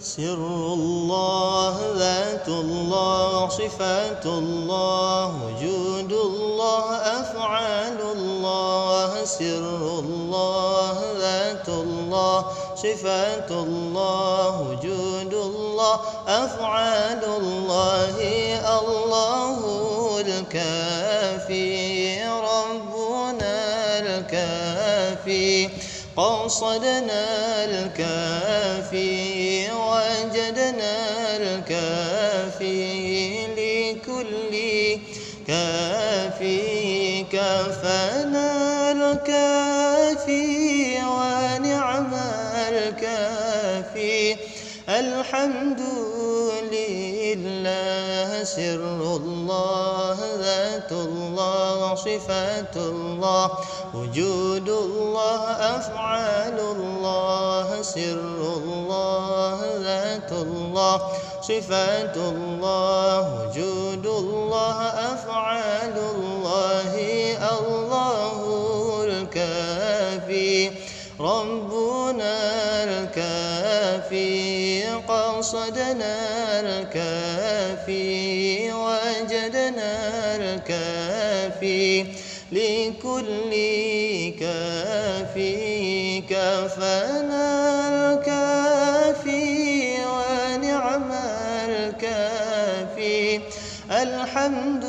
سر الله ذات الله صفات الله وجود الله أفعال الله سر الله ذات الله صفات الله وجود الله أفعال الله الله الكافي ربنا الكافي قصدنا الكافي وجدنا الكافي لكل كافي كفانا الكافي ونعم الكافي الحمد لله سر الله ذات الله صفات الله وجود الله أفعال الله سر الله ذات الله صفات الله وجود الله أفعال الله الله الكافي ربنا الكافي قصدنا الكافي وجدنا الكافي لكل كافي كفانا الكافي ونعم الكافي الحمد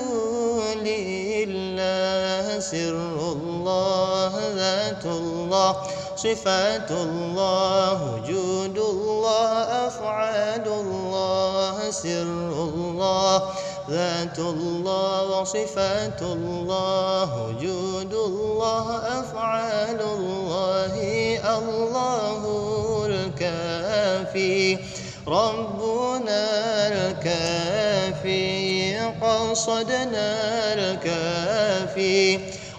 لله سر الله ذات الله صفات الله وجود الله أفعال الله سر الله ذات الله صفات الله وجود الله أفعال الله الله الكافي ربنا الكافي قصدنا الكافي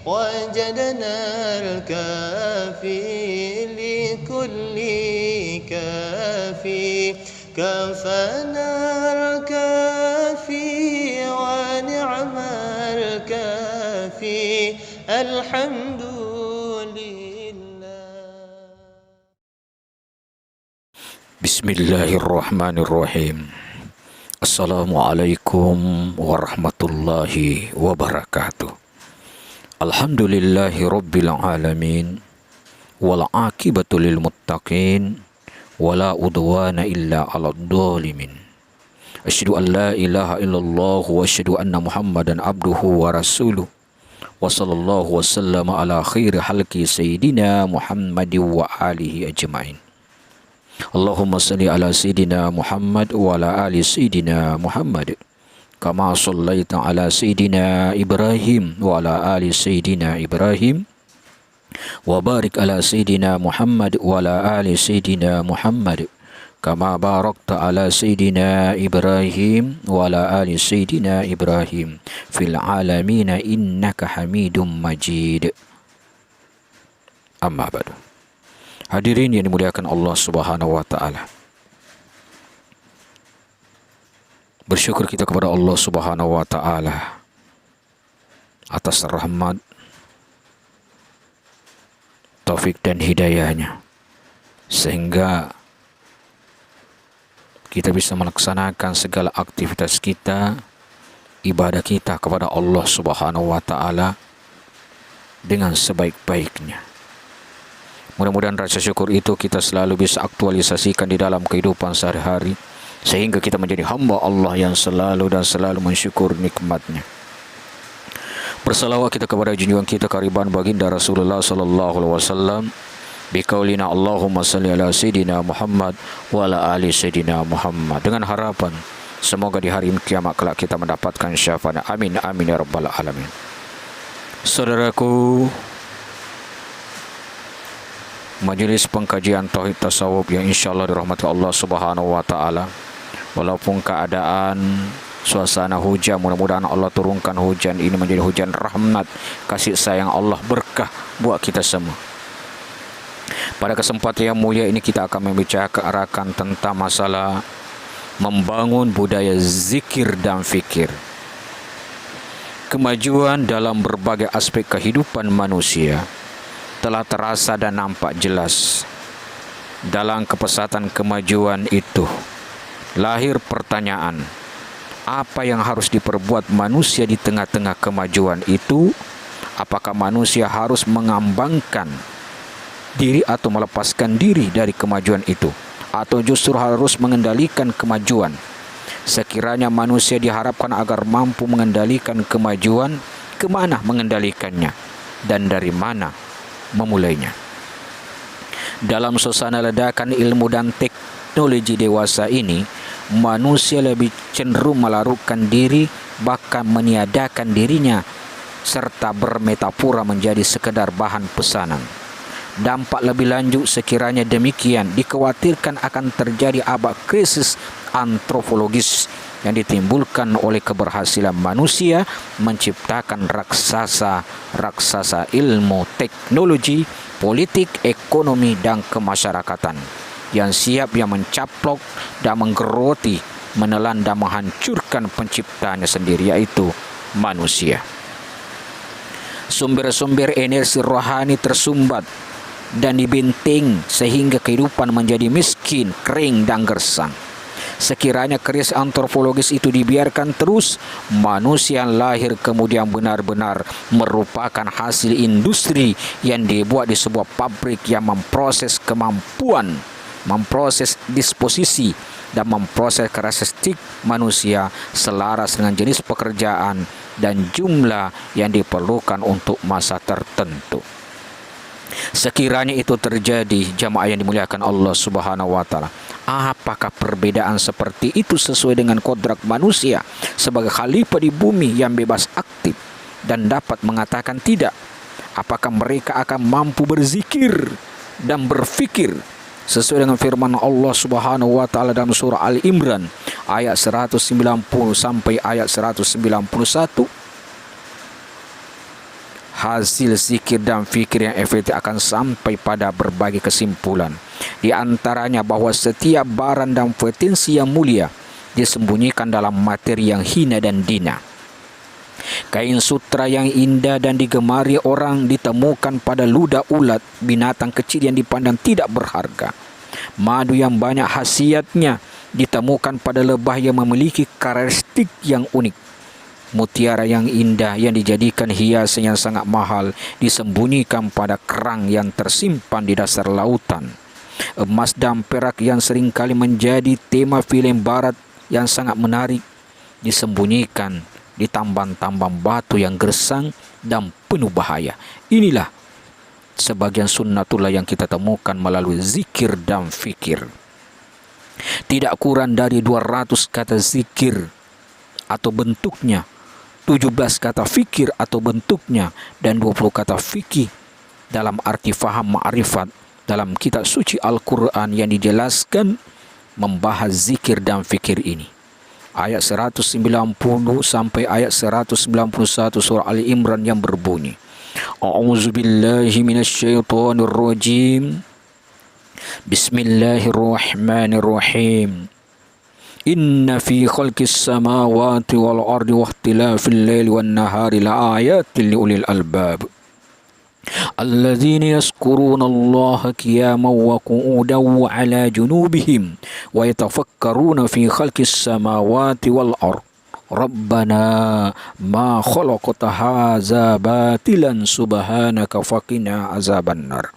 وجدنا الكافي لكل كافي كفانا الكافي ونعم الكافي الحمد لله. بسم الله الرحمن الرحيم. Assalamualaikum warahmatullahi wabarakatuh. Alhamdulillahi rabbil alamin wal aqibatu lil muttaqin wala udwana illa 'alal dhalimin. Asyhadu an la ilaha illallah wa asyhadu anna Muhammadan abduhu wa rasuluh. Wa sallallahu wasallama ala khairi halqi sayyidina Muhammadin wa alihi ajmain. Allahumma salli ala sayyidina Muhammad wa ala ali sayyidina Muhammad kama sallaita ala sayyidina Ibrahim wa ala ali sayyidina Ibrahim wa barik ala sayyidina Muhammad wa ala ali sayyidina Muhammad kama barakta ala sayyidina Ibrahim wa ala ali sayyidina Ibrahim fil alamin innaka Hamidum Majid. Amma ba'du. Hadirin yang dimuliakan Allah Subhanahu wa taala. Bersyukur kita kepada Allah Subhanahu wa taala atas rahmat, taufik dan hidayahnya sehingga kita bisa melaksanakan segala aktivitas kita, ibadah kita kepada Allah Subhanahu wa taala dengan sebaik-baiknya. Mudah-mudahan rasa syukur itu kita selalu bisa aktualisasikan di dalam kehidupan sehari-hari sehingga kita menjadi hamba Allah yang selalu dan selalu mensyukur nikmatnya. Bersalawat kita kepada junjungan kita kariban baginda Rasulullah sallallahu alaihi wasallam biqaulina Allahumma salli ala sayyidina Muhammad wa ala ali sayyidina Muhammad, dengan harapan semoga di hari kiamat kelak kita mendapatkan syafaat. Amin amin ya rabbal alamin. Saudaraku, majelis pengkajian tauhid tasawuf yang insyaallah dirahmati Allah Subhanahu wa taala, walaupun keadaan suasana hujan, mudah-mudahan Allah turunkan hujan ini menjadi hujan rahmat, kasih sayang Allah, berkah buat kita semua. Pada kesempatan yang mulia ini kita akan membicarakan tentang masalah membangun budaya zikir dan fikir. Kemajuan dalam berbagai aspek kehidupan manusia telah terasa dan nampak jelas. Dalam kepesatan kemajuan itu lahir pertanyaan, apa yang harus diperbuat manusia di tengah-tengah kemajuan itu? Apakah manusia harus mengambangkan diri atau melepaskan diri dari kemajuan itu, atau justru harus mengendalikan kemajuan? Sekiranya manusia diharapkan agar mampu mengendalikan kemajuan, kemana mengendalikannya dan dari mana memulainya? Dalam suasana ledakan ilmu dan teknologi dewasa ini, manusia lebih cenderung melarutkan diri, bahkan meniadakan dirinya, serta bermetafora menjadi sekedar bahan pesanan. Dampak lebih lanjut sekiranya demikian, dikhawatirkan akan terjadi abad krisis antropologis yang ditimbulkan oleh keberhasilan manusia menciptakan raksasa ilmu, teknologi, politik, ekonomi, dan kemasyarakatan yang siap yang mencaplok dan menggeroti, menelan dan menghancurkan penciptanya sendiri, yaitu manusia. Sumber-sumber energi rohani tersumbat dan dibenting sehingga kehidupan menjadi miskin, kering, dan gersang. Sekiranya krisis antropologis itu dibiarkan terus, manusia yang lahir kemudian benar-benar merupakan hasil industri yang dibuat di sebuah pabrik yang memproses kemampuan, memproses disposisi, dan memproses karakteristik manusia selaras dengan jenis pekerjaan dan jumlah yang diperlukan untuk masa tertentu. Sekiranya itu terjadi, jamaah yang dimuliakan Allah Subhanahu wa taala, apakah perbedaan seperti itu sesuai dengan kodrat manusia sebagai khalifah di bumi yang bebas aktif dan dapat mengatakan tidak? Apakah mereka akan mampu berzikir dan berfikir sesuai dengan firman Allah Subhanahu wa taala dalam surah Ali Imran ayat 190 sampai ayat 191? Hasil zikir dan fikir yang efektif akan sampai pada berbagai kesimpulan. Di antaranya bahwa setiap barang dan potensi yang mulia disembunyikan dalam materi yang hina dan dina. Kain sutra yang indah dan digemari orang ditemukan pada ludah ulat, binatang kecil yang dipandang tidak berharga. Madu yang banyak khasiatnya ditemukan pada lebah yang memiliki karakteristik yang unik. Mutiara yang indah yang dijadikan hiasan yang sangat mahal disembunyikan pada kerang yang tersimpan di dasar lautan. Emas dan perak yang seringkali menjadi tema film barat yang sangat menarik disembunyikan di tambang-tambang batu yang gersang dan penuh bahaya. Inilah sebagian sunnatullah yang kita temukan melalui zikir dan fikir. Tidak kurang dari 200 kata zikir atau bentuknya, 17 kata fikir atau bentuknya, dan 20 kata fikih dalam arti faham ma'rifat dalam kitab suci Al-Quran yang dijelaskan membahas zikir dan fikir ini. Ayat 190 sampai ayat 191 surah Ali Imran yang berbunyi, A'udzubillahi minasyaitonirrajim. Bismillahirrahmanirrahim. Inna fi khalqis samawati wal ardi wa ikhtilafil laili wan nahari la ayatin liulil albab. Alladzina yazkuruna Allaha qiyaman wa qu'udan wa 'ala junubihim wa yatafakkaruna fi khalqis samawati wal ardi. Rabbana ma khalaqta hadza batilan subhanaka faqina azabannar.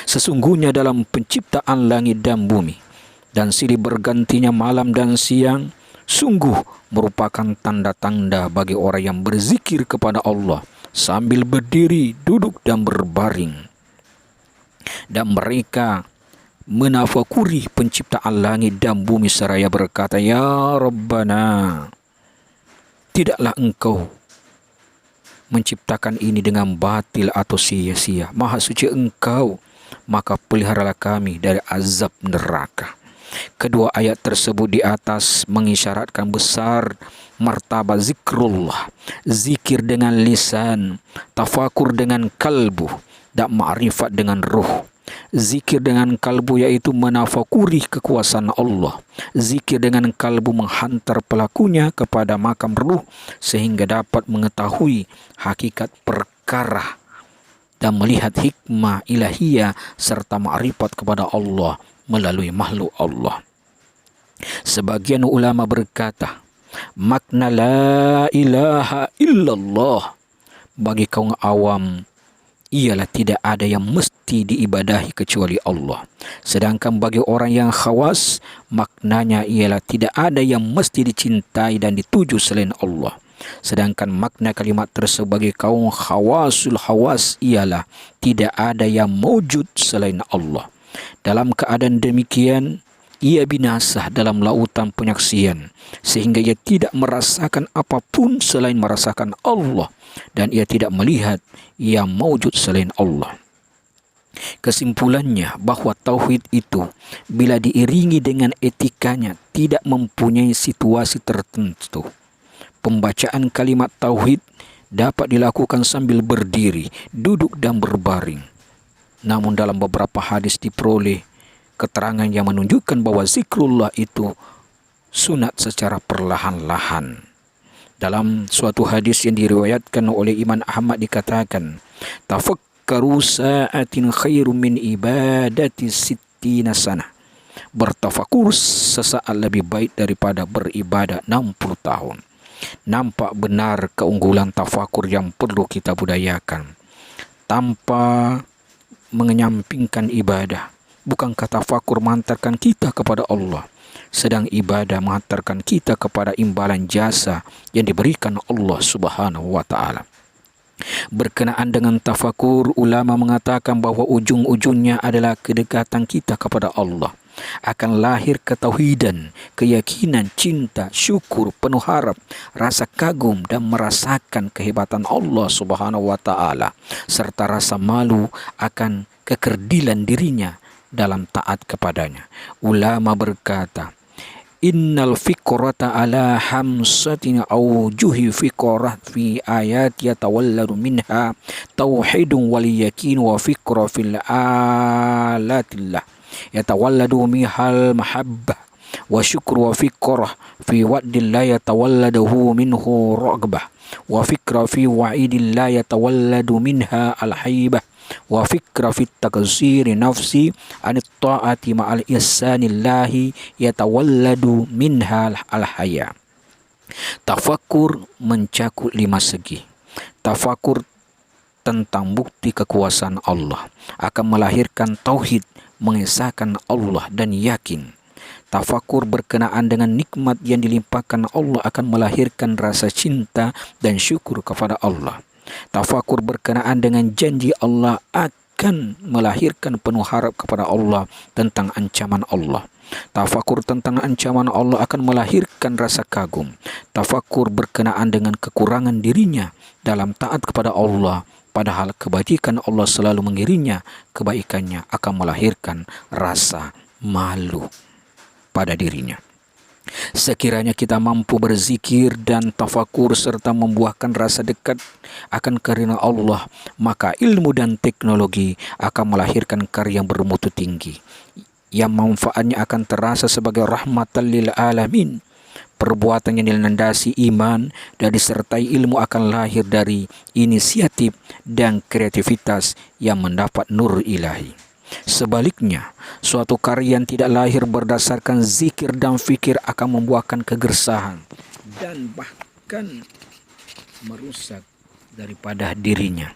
Sesungguhnya dalam penciptaan langit dan bumi dan silih bergantinya malam dan siang, sungguh merupakan tanda-tanda bagi orang yang berzikir kepada Allah sambil berdiri, duduk, dan berbaring. Dan mereka menafakuri penciptaan langit dan bumi seraya berkata, Ya Rabbana, tidaklah engkau menciptakan ini dengan batil atau sia-sia. Maha suci engkau, maka peliharalah kami dari azab neraka. Kedua ayat tersebut di atas mengisyaratkan besar martabat zikrullah, zikir dengan lisan, tafakur dengan kalbu, dan ma'rifat dengan ruh. Zikir dengan kalbu yaitu menafakuri kekuasaan Allah. Zikir dengan kalbu menghantar pelakunya kepada makam ruh sehingga dapat mengetahui hakikat perkara dan melihat hikmah ilahiyah serta ma'rifat kepada Allah melalui makhluk Allah. Sebagian ulama berkata, makna la ilaha illallah bagi kaum awam ialah tidak ada yang mesti diibadahi kecuali Allah. Sedangkan bagi orang yang khawas, maknanya ialah tidak ada yang mesti dicintai dan dituju selain Allah. Sedangkan makna kalimat tersebut bagi kaum khawasul khawas ialah tidak ada yang mewujud selain Allah. Dalam keadaan demikian, ia binasa dalam lautan penyaksian, sehingga ia tidak merasakan apapun selain merasakan Allah, dan ia tidak melihat yang mewujud selain Allah. Kesimpulannya bahawa tauhid itu bila diiringi dengan etikanya tidak mempunyai situasi tertentu. Pembacaan kalimat tauhid dapat dilakukan sambil berdiri, duduk dan berbaring. Namun dalam beberapa hadis diperoleh keterangan yang menunjukkan bahawa zikrullah itu sunat secara perlahan-lahan. Dalam suatu hadis yang diriwayatkan oleh Imam Ahmad dikatakan, tafakkaru sa'atin khairum min ibadati sittina sanah. Bertafakur sesaat lebih baik daripada beribadah 60 tahun. Nampak benar keunggulan tafakur yang perlu kita budayakan. Tanpa menyampingkan ibadah, bukankah tafakur mengantarkan kita kepada Allah, sedang ibadah mengantarkan kita kepada imbalan jasa yang diberikan Allah Subhanahu wa taala. Berkenaan dengan tafakur, ulama mengatakan bahawa ujung-ujungnya adalah kedekatan kita kepada Allah. Akan lahir ketauhidan, keyakinan, cinta, syukur, penuh harap, rasa kagum dan merasakan kehebatan Allah Subhanahu wa taala, serta rasa malu akan kekerdilan dirinya dalam taat kepadanya. Ulama berkata, innal fikrata ala hamsatin awjuhi fikrah fi ayat yatawalladu minha tauhidun wal yakin wa fikra fil alatillah yatawalladu minhal mahabbah wa syukru wa fikrah fi wa'dillah yatawalladuhu minhu ragbah wa fikra fi wa'idillah yatawalladu minha al-haibah wa fikra fit takziri nafsi anit ta'ati ma'al ihsanillahi yatawalladu minha al-haya. Tafakur mencakup 5 segi. Tafakur tentang bukti kekuasaan Allah akan melahirkan tauhid, mengesahkan Allah dan yakin. Tafakur berkenaan dengan nikmat yang dilimpahkan Allah akan melahirkan rasa cinta dan syukur kepada Allah. Tafakur berkenaan dengan janji Allah akan melahirkan penuh harap kepada Allah tentang ancaman Allah. Tafakur tentang ancaman Allah akan melahirkan rasa kagum. Tafakur berkenaan dengan kekurangan dirinya dalam taat kepada Allah, padahal kebajikan Allah selalu mengiringnya, kebaikannya akan melahirkan rasa malu pada dirinya. Sekiranya kita mampu berzikir dan tafakur serta membuahkan rasa dekat akan karena Allah, maka ilmu dan teknologi akan melahirkan karya bermutu tinggi yang manfaatnya akan terasa sebagai rahmatan lil alamin. Perbuatan yang dilandasi iman dan disertai ilmu akan lahir dari inisiatif dan kreativitas yang mendapat nur ilahi. Sebaliknya, suatu karya yang tidak lahir berdasarkan zikir dan fikir akan membuahkan kegersahan dan bahkan merusak daripada dirinya.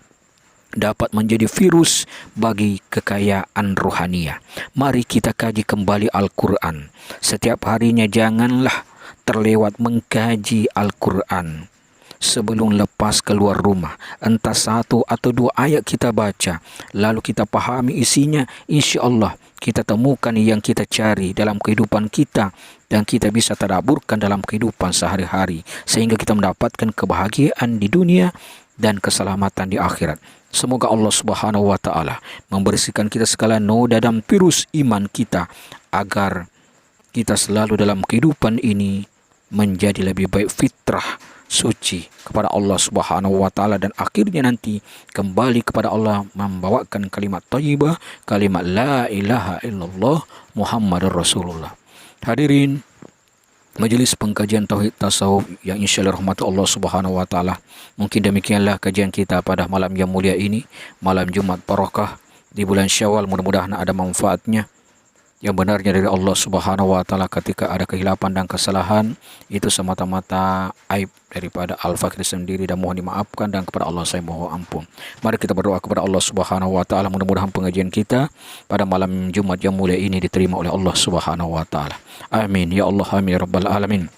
Dapat menjadi virus bagi kekayaan rohania. Mari kita kaji kembali Al-Quran. Setiap harinya janganlah terlewat mengkaji Al-Quran. Sebelum lepas keluar rumah, entah 1 atau 2 ayat kita baca, lalu kita pahami isinya, insya Allah kita temukan yang kita cari dalam kehidupan kita dan kita bisa tadaburkan dalam kehidupan sehari-hari sehingga kita mendapatkan kebahagiaan di dunia dan keselamatan di akhirat. Semoga Allah Subhanahu wa taala membersihkan kita segala noda dan virus iman kita agar kita selalu dalam kehidupan ini menjadi lebih baik fitrah suci kepada Allah Subhanahu wa taala dan akhirnya nanti kembali kepada Allah membawakan kalimat thayyibah, kalimat la ilaha illallah Muhammadur Rasulullah. Hadirin Majelis Pengkajian Tauhid Tasawuf yang insyaallah rahmat Allah Subhanahu wa taala. Mungkin demikianlah kajian kita pada malam yang mulia ini, malam Jumat Barakah di bulan Syawal. Mudah-mudahan ada manfaatnya. yang benarnya dari Allah Subhanahu wa taala. Ketika ada kehilapan dan kesalahan, itu semata-mata aib daripada Al-Fakir sendiri dan mohon dimaafkan, dan kepada Allah saya mohon ampun. Mari kita berdoa kepada Allah Subhanahu wa taala, mudah-mudahan pengajian kita pada malam Jumat yang mulia ini diterima oleh Allah Subhanahu wa taala. Amin ya Allah, amin ya rabbal alamin.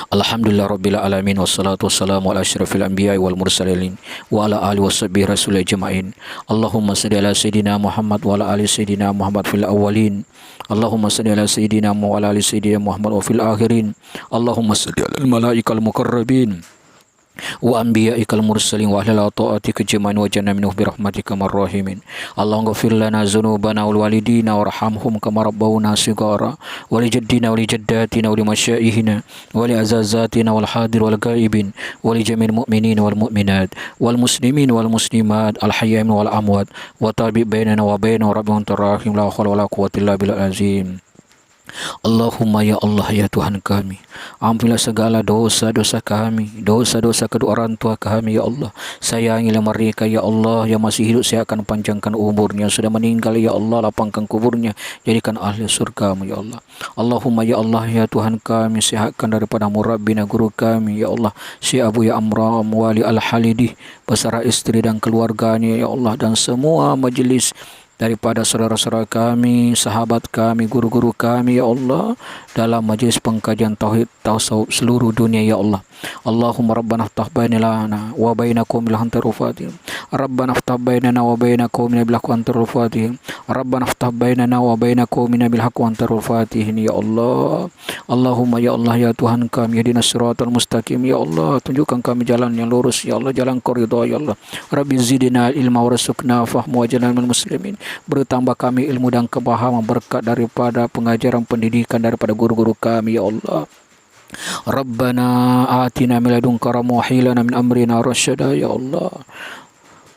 Alhamdulillah rabbil alamin, wassalatu wassalamu ala asyrafil anbiya'i wal mursalin wa ala alihi washabbihi rasul ajma'in. Allahumma salli ala sayidina Muhammad wa ala ali sayidina Muhammad fil awwalin. Allahumma salli ala sayidina wa ala ali sayidina Muhammad wa fil akhirin. Allahumma salli ala al malaikal muqarrabin wa anbiya'ikal mursalin wa ahlal ta'atika jama'an wa janna minhu birahmatika marrahimin. Allahumma ghfir lana dzunubana wal walidina warhamhum kama rabbawna shighara wa li jaddina wa li jaddatina wa li masyaihina wa li azazatina wal hadir wal ghaibin wa li jami'il mu'minin wal mu'minat wal muslimin wal muslimat al hayyim wal amwat wa tabi' bainana wa baina rabbina tarahim la haula wala quwwata illa billahil azim. Allahumma ya Allah ya Tuhan kami, ampunilah segala dosa-dosa kami, dosa-dosa kedua orang tua kami ya Allah. Sayangilah mereka ya Allah, yang masih hidup saya akan panjangkan umurnya, sudah meninggal ya Allah lapangkan kuburnya, jadikan ahli surga ya Allah. Allahumma ya Allah ya Tuhan kami, sehatkan daripada murabbina guru kami ya Allah, Syekh Abu Ya Amram Wali Al-Halidi beserta istri dan keluarganya ya Allah, dan semua majlis daripada saudara-saudara kami, sahabat kami, guru-guru kami ya Allah, dalam majlis pengkajian tauhid tasawuf seluruh dunia ya Allah. Allahumma rabbana iftah bainana wa baina qaumil hantarufatihim. Rabbana iftah bainana wa baina qaumina bil haqqi antarufatihim. Rabbana iftah bainana wa baina qaumina bil haqqi antarufatihim ya Allah. Allahumma ya Allah ya Tuhan kami, ihdinas siratal mustaqim ya Allah, tunjukkan kami jalan yang lurus ya Allah, jalan ridha ya Allah. Rabbi zidna ilma warzuqna fahma waj'alna minal muslimin. Bertambah kami ilmu dan kepahaman berkat daripada pengajaran pendidikan daripada guru-guru kami ya Allah. Rabbana atina min ladunka rahmah wa hib lana min amrina rasyada ya Allah.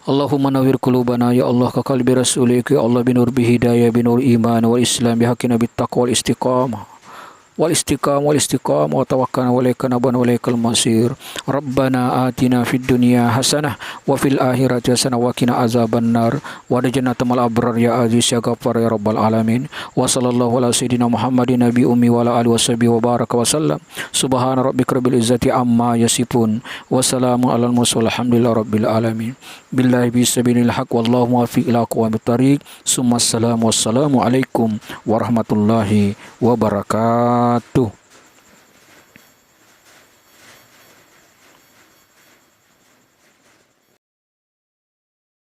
Allahumma nawwir qulubana ya Allah ka qalbi rasulika ya Allah, binur bihidayah binur iman wal islam bihaqina bittaqwa wal istiqamah wal istiqamah wa tawakkalna wa ilaika nabana wa ilaikal masir. Rabbana atina fid dunya hasanah wa fil akhirati hasanah wa qina azabannar wa ajjalna tamal abrar ya aziz ya ghaffar ya rabbal alamin. Wa sallallahu ala sayidina Muhammadin nabi ummi wa ala alihi washabihi wa baraka wa sallam. Subhana rabbika rabbil izzati amma yasifun wa salamun alal mursalin alhamdulillahi rabbil alamin. Billahi bisabilil haq wallahu muwaffiq ila aqwamit thariq. Summa assalamu wassalamu alaikum warahmatullahi wabarakatuh.